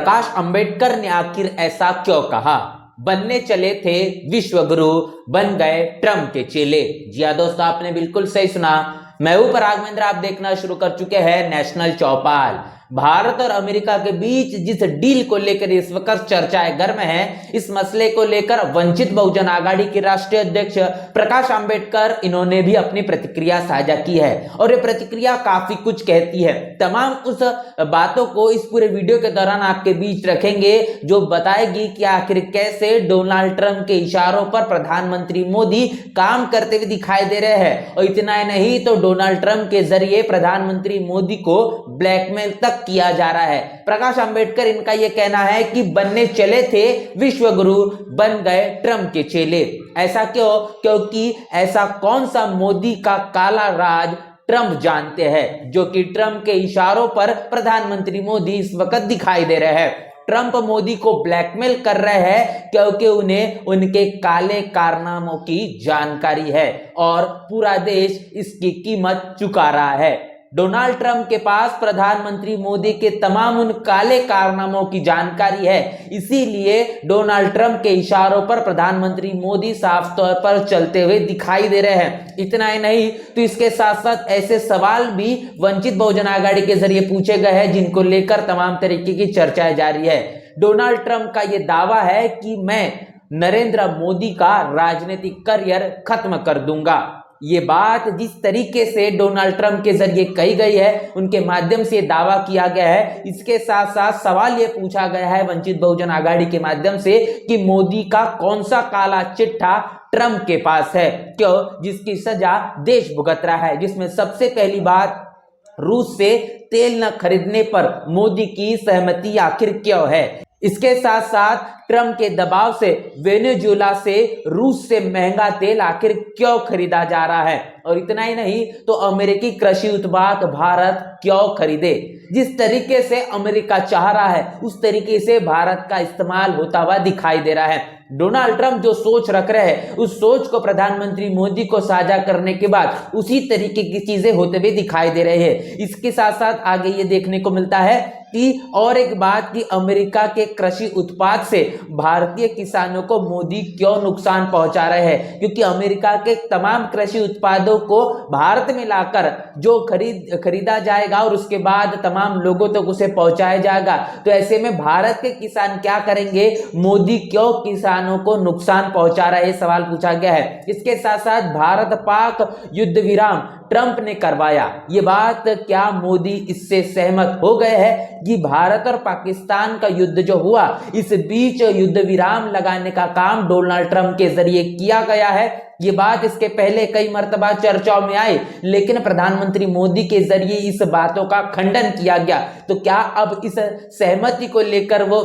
प्रकाश अंबेडकर ने आखिर ऐसा क्यों कहा? बनने चले थे विश्व गुरु, बन गए ट्रम्प के चेले। जी हाँ दोस्तों, आपने बिल्कुल सही सुना। मैं हूं पराग महेंद्र, आप देखना शुरू कर चुके हैं नेशनल चौपाल। भारत और अमेरिका के बीच जिस डील को लेकर इस वक्त चर्चाएं गर्म है, इस मसले को लेकर वंचित बहुजन आघाड़ी के राष्ट्रीय अध्यक्ष प्रकाश अंबेडकर इन्होंने भी अपनी प्रतिक्रिया साझा की है और ये प्रतिक्रिया काफी कुछ कहती है। तमाम उस बातों को इस पूरे वीडियो के दौरान आपके बीच रखेंगे जो बताएगी कि आखिर कैसे डोनाल्ड ट्रंप के इशारों पर प्रधानमंत्री मोदी काम करते हुए दिखाई दे रहे हैं। और इतना ही नहीं तो डोनाल्ड ट्रंप के जरिए प्रधानमंत्री मोदी को ब्लैकमेल तक किया जा रहा है। प्रकाश अंबेडकर इनका यह कहना है कि बनने चले थे विश्व गुरु, बन गए ट्रंप के चेले। ऐसा क्यों? क्योंकि ऐसा कौन सा मोदी का काला राज ट्रंप जानते हैं जो कि ट्रंप के इशारों पर प्रधानमंत्री मोदी इस वक्त दिखाई दे रहे हैं। ट्रंप मोदी को ब्लैकमेल कर रहे हैं क्योंकि उन्हें उनके काले कारनामों की जानकारी है और पूरा देश इसकी कीमत चुका रहा है। डोनाल्ड ट्रंप के पास प्रधानमंत्री मोदी के तमाम उन काले कारनामों की जानकारी है, इसीलिए डोनाल्ड ट्रंप के इशारों पर प्रधानमंत्री मोदी साफ तौर पर चलते हुए दिखाई दे रहे हैं। इतना ही नहीं तो इसके साथ साथ ऐसे सवाल भी वंचित बहुजन आघाड़ी के जरिए पूछे गए हैं जिनको लेकर तमाम तरीके की चर्चाएं जारी है। डोनाल्ड ट्रंप का यह दावा है कि मैं नरेंद्र मोदी का राजनीतिक करियर खत्म कर दूंगा। ये बात जिस तरीके से डोनाल्ड ट्रंप के जरिए कही गई है, उनके माध्यम से दावा किया गया है, इसके साथ साथ सवाल ये पूछा गया है वंचित बहुजन आघाड़ी के माध्यम से कि मोदी का कौन सा काला चिट्ठा ट्रंप के पास है, क्यों जिसकी सजा देश भुगत रहा है। जिसमें सबसे पहली बात, रूस से तेल न खरीदने पर मोदी की सहमति आखिर क्यों है। इसके साथ साथ ट्रंप के दबाव से वेनेजुएला से रूस से महंगा तेल आखिर क्यों खरीदा जा रहा है। और इतना ही नहीं तो अमेरिकी कृषि उत्पाद भारत क्यों खरीदे। जिस तरीके से अमेरिका चाह रहा है उस तरीके से भारत का इस्तेमाल होता हुआ दिखाई दे रहा है। डोनाल्ड ट्रंप जो सोच रख रहे हैं उस सोच को प्रधानमंत्री मोदी को साझा करने के बाद उसी तरीके की चीजें होते हुए दिखाई दे रहे हैं। इसके साथ साथ आगे ये देखने को मिलता है कि और एक बात कि अमेरिका के कृषि उत्पाद से भारतीय किसानों को मोदी क्यों नुकसान पहुंचा रहे हैं, क्योंकि अमेरिका के तमाम कृषि उत्पादों को भारत में लाकर जो खरीदा जाएगा और उसके बाद तमाम लोगों तक उसे पहुंचाया जाएगा। तो ऐसे में भारत के किसान क्या करेंगे, मोदी क्यों किसानों को नुकसान पहुंचा रहा है, सवाल पूछा गया है। इसके साथ साथ भारत पाक युद्ध विराम ट्रंप ने करवाया, ये बात क्या मोदी इससे सहमत हो गए हैं कि भारत और पाकिस्तान का युद्ध जो हुआ इस बीच युद्ध विराम लगाने का काम डोनाल्ड ट्रंप के जरिए किया गया है। ये बात इसके पहले कई मर्तबा चर्चाओं में आई, लेकिन प्रधानमंत्री मोदी के जरिए इस बातों का खंडन किया गया। तो क्या अब इस सहमति को लेकर वो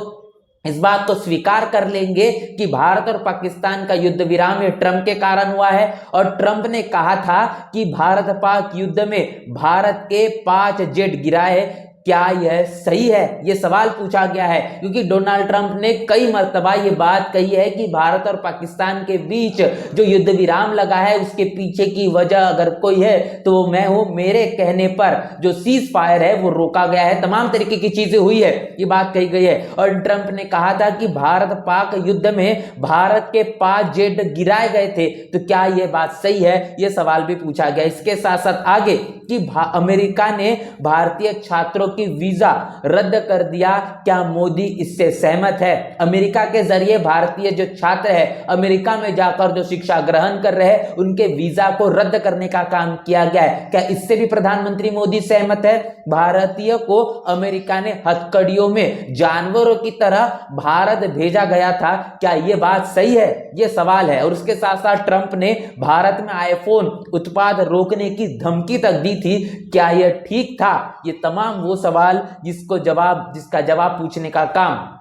इस बात को स्वीकार कर लेंगे कि भारत और पाकिस्तान का युद्ध विराम ये ट्रंप के कारण हुआ है। और ट्रंप ने कहा था कि भारत पाक युद्ध में भारत के 5 जेट गिराए, क्या यह सही है, यह सवाल पूछा गया है। क्योंकि डोनाल्ड ट्रंप ने कई मर्तबा ये बात कही है कि भारत और पाकिस्तान के बीच जो युद्ध विराम लगा है उसके पीछे की वजह अगर कोई है तो वो मैं हूं, मेरे कहने पर जो सीज फायर है वो रोका गया है, तमाम तरीके की चीजें हुई है, ये बात कही गई है। और ट्रंप ने कहा था कि भारत पाक युद्ध में भारत के 5 जेट गिराए गए थे, तो क्या यह बात सही है, यह सवाल भी पूछा गया। इसके साथ साथ आगे कि अमेरिका ने भारतीय छात्रों की वीजा रद्द कर दिया, क्या मोदी इससे सहमत है। अमेरिका के जरिए भारतीय जो छात्र है अमेरिका में जाकर जो शिक्षा ग्रहण कर रहे हैं उनके वीजा को रद्द करने का काम किया गया है, क्या इससे भी प्रधानमंत्री मोदी सहमत है। भारतीय को अमेरिका ने हथकड़ियों में जानवरों की तरह भारत भेजा गया था, क्या यह बात सही है, यह सवाल है। और उसके साथ साथ ट्रंप ने भारत में आईफोन उत्पाद रोकने की धमकी तक दी थी, क्या यह ठीक था। ये तमाम वो सवाल जिसका जवाब पूछने का काम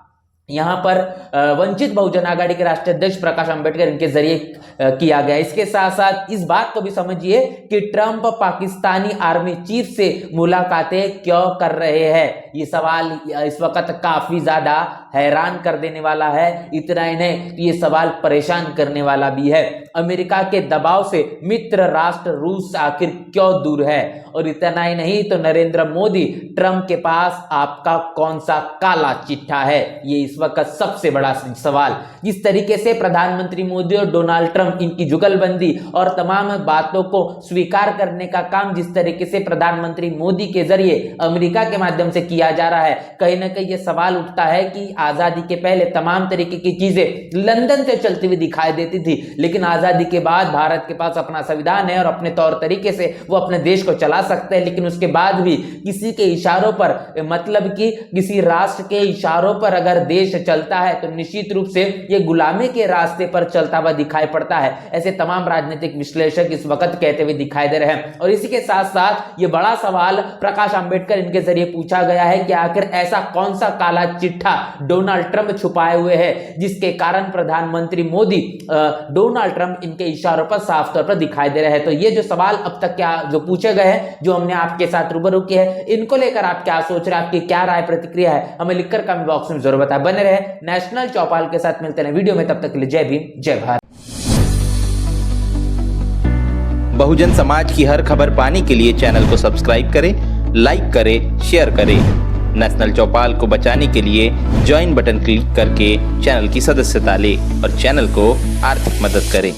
यहां पर वंचित बहुजन आघाड़ी के राष्ट्रीय अध्यक्ष प्रकाश अंबेडकर इनके जरिए किया गया। इसके साथ साथ इस बात को भी समझिए कि ट्रंप पाकिस्तानी आर्मी चीफ से मुलाकातें क्यों कर रहे हैं। ये सवाल इस वक्त काफी ज्यादा हैरान कर देने वाला है। इतना ही नहीं, ये सवाल परेशान करने वाला भी है। अमेरिका के दबाव से मित्र राष्ट्र रूस आखिर क्यों दूर है। और इतना ही नहीं तो नरेंद्र मोदी, ट्रंप के पास आपका कौन सा काला चिट्ठा है, ये इस वक्त सबसे बड़ा सवाल। जिस तरीके से प्रधानमंत्री मोदी और डोनाल्ड ट्रंप इनकी जुगलबंदी और तमाम बातों को स्वीकार करने का काम जिस तरीके से प्रधानमंत्री मोदी के जरिए अमेरिका के माध्यम से किया जा रहा है, कहीं ना कहीं ये सवाल उठता है कि आजादी के पहले तमाम तरीके की चीजें लंदन से चलती हुई दिखाई देती थी, लेकिन आजादी के बाद भारत के पास अपना संविधान है और अपने तौर तरीके से वो अपने देश को चला सकते हैं। लेकिन उसके बाद भी किसी के इशारों पर, मतलब कि किसी राष्ट्र के इशारों पर अगर देश चलता है तो निश्चित रूप से ये गुलामी के रास्ते पर चलता हुआ दिखाई पड़ता है। ऐसे तमाम राजनीतिक विश्लेषक इस वक्त कहते हुए दिखाई दे रहे हैं। और इसी के साथ साथ ये बड़ा सवाल प्रकाश अंबेडकर इनके जरिए पूछा गया है कि आखिर ऐसा कौन सा काला चिट्ठा डोनाल्ड ट्रंप छुपाए हुए है जिसके कारण प्रधानमंत्री मोदी, डोनाल्ड ट्रंप इनके इशारों पर साफ तौर पर दिखाई दे रहे हैं। तो ये जो सवाल अब तक क्या जो पूछे गए हैं, जो हमने आपके साथ रूबरू किए हैं, इनको लेकर आप क्या सोच रहे हैं, आपकी क्या राय प्रतिक्रिया है, हमें लिखकर कमेंट बॉक्स में जरूर बताएं। बने रहे नेशनल चौपाल के साथ, मिलते हैं वीडियो में, तब तक के लिए जय भीम जय भारत। बहुजन समाज की हर खबर पाने के लिए चैनल को सब्सक्राइब करें, लाइक करें, शेयर करें। नेशनल चौपाल को बचाने के लिए ज्वाइन बटन क्लिक करके चैनल की सदस्यता लें और चैनल को आर्थिक मदद करें।